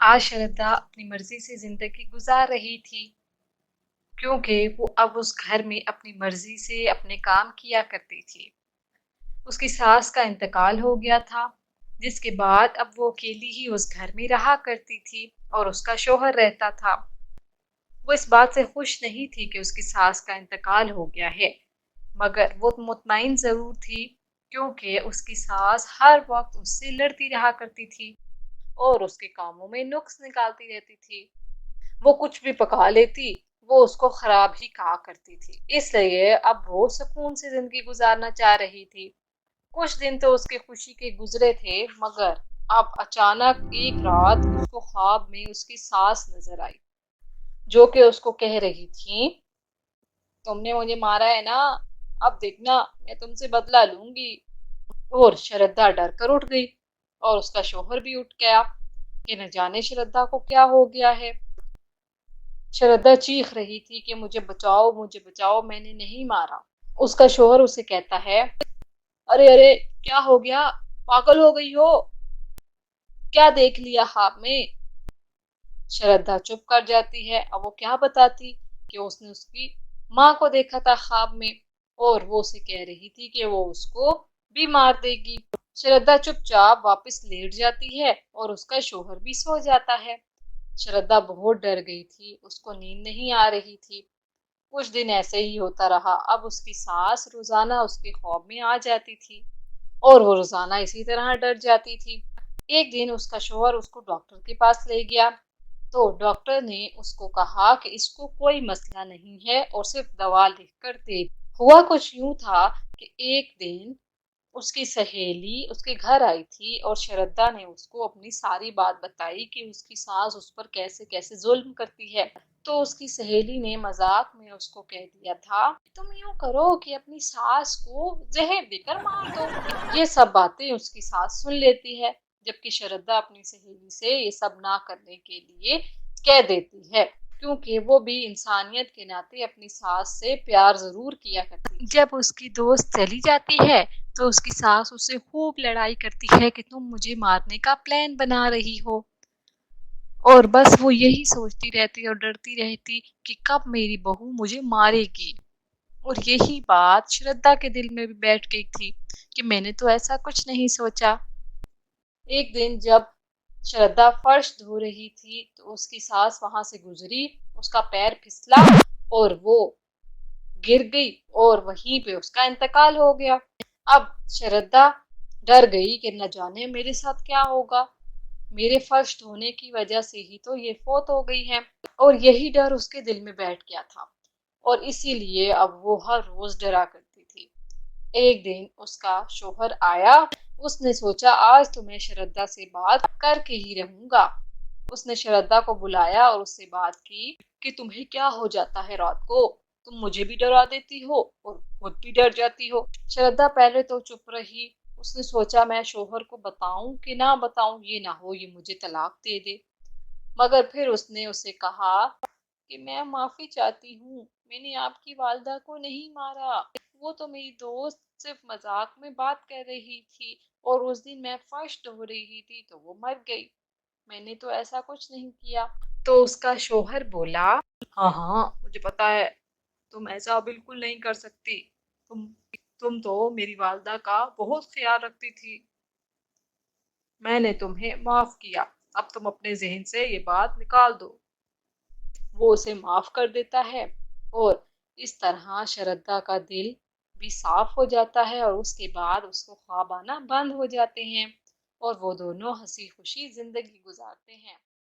आज श्रद्धा अपनी मर्जी से जिंदगी गुजार रही थी, क्योंकि वो अब उस घर में अपनी मर्जी से अपने काम किया करती थी। उसकी सास का इंतकाल हो गया था, जिसके बाद अब वो अकेली ही उस घर में रहा करती थी और उसका शौहर रहता था। वो इस बात से खुश नहीं थी कि उसकी सास का इंतकाल हो गया है, मगर वो मुतमईन जरूर थी, क्योंकि उसकी सास हर वक्त उससे लड़ती रहा करती थी और उसके कामों में नुक्स निकालती रहती थी। वो कुछ भी पका लेती, वो उसको खराब ही कहा करती थी। इसलिए अब वो सुकून से जिंदगी गुजारना चाह रही थी। कुछ दिन तो उसके खुशी के गुजरे थे, मगर अब अचानक एक रात उसको ख्वाब में उसकी सास नजर आई, जो कि उसको कह रही थी, तुमने मुझे मारा है ना, अब देखना मैं तुमसे बदला लूंगी। और श्रद्धा डर कर उठ गई और उसका शौहर भी उठ गया कि न जाने श्रद्धा को क्या हो गया है। श्रद्धा चीख रही थी कि मुझे बचाओ, मैंने नहीं मारा। उसका शौहर उसे कहता है, अरे अरे, क्या हो गया, पागल हो गई हो, क्या देख लिया ख्वाब में। श्रद्धा चुप कर जाती है। अब वो क्या बताती कि उसने उसकी माँ को देखा था ख्वाब में और वो उसे कह रही थी कि वो उसको भी मार देगी। श्रद्धा चुपचाप वापस लेट जाती है और उसका शौहर भी सो जाता है। श्रद्धा बहुत डर गई थी, उसको नींद नहीं आ रही थी। कुछ दिन ऐसे ही होता रहा। अब उसकी सास रोजाना उसके ख्वाब में आ जाती थी और वो रोजाना इसी तरह डर जाती थी। एक दिन उसका शौहर उसको डॉक्टर के पास ले गया, तो डॉक्टर ने उसको कहा कि इसको कोई मसला नहीं है और सिर्फ दवा लिख कर दे। हुआ कुछ यूं था कि एक दिन उसकी सहेली उसके घर आई थी और श्रद्धा ने उसको अपनी सारी बात बताई कि उसकी सास उस पर कैसे कैसे जुल्म करती है। तो उसकी सहेली ने मजाक में उसको कह दिया था, तुम यूं करो कि अपनी सास को जहर देकर मार दो। ये सब बातें उसकी सास सुन लेती है, जबकि श्रद्धा अपनी सहेली से ये सब ना करने के लिए कह देती है, क्योंकि वो भी इंसानियत के नाते अपनी सास से प्यार जरूर किया करती है। जब उसकी दोस्त चली जाती है, तो उसकी सास उससे खूब लड़ाई करती है कि तुम मुझे मारने का प्लान बना रही हो। और बस वो यही सोचती रहती और डरती रहती कि कब मेरी बहू मुझे मारेगी। और यही बात श्रद्धा के दिल में भी बैठ गई थी कि मैंने तो ऐसा कुछ नहीं सोचा। एक दिन जब श्रद्धा फर्श धो रही थी, तो उसकी सास वहां से गुजरी, उसका पैर फिसला और वो गिर गई और वहीं पे उसका इंतकाल हो गया। अब श्रद्धा डर गई कि न जाने मेरे साथ क्या होगा, मेरे फर्श धोने की वजह से ही तो ये फौत हो गई है। और यही डर उसके दिल में बैठ गया था और इसीलिए अब वो हर रोज डरा करती थी। एक दिन उसका शौहर आया, उसने सोचा आज तो मैं श्रद्धा से बात करके ही रहूंगा। उसने श्रद्धा को बुलाया और उससे बात की कि तुम्हें क्या हो जाता है रात को, तुम मुझे भी डरा देती हो और खुद भी डर जाती हो। श्रद्धा पहले तो चुप रही। उसने सोचा मैं शौहर को बताऊं कि ना बताऊं, ये ना हो ये मुझे तलाक दे दे। मगर फिर उसने उसे कहा कि मैं माफी चाहती हूँ, मैंने आपकी वालदा को नहीं मारा, वो तो मेरी दोस्त सिर्फ मजाक में बात कर रही थी और उस दिन मैं फर्श धो रही थी तो वो मर गई, मैंने तो ऐसा कुछ नहीं किया। तो उसका शौहर बोला, हाँ हाँ मुझे पता है, तुम ऐसा बिल्कुल नहीं कर सकती। तुम तुम तो मेरी वालदा का बहुत ख्याल रखती थी, मैंने तुम्हें माफ किया, अब तुम अपने जहन से ये बात निकाल दो। वो उसे माफ कर देता है और इस तरह श्रद्धा का दिल भी साफ हो जाता है और उसके बाद उसको ख्वाब आना बंद हो जाते हैं और वो दोनों हंसी खुशी जिंदगी गुजारते हैं।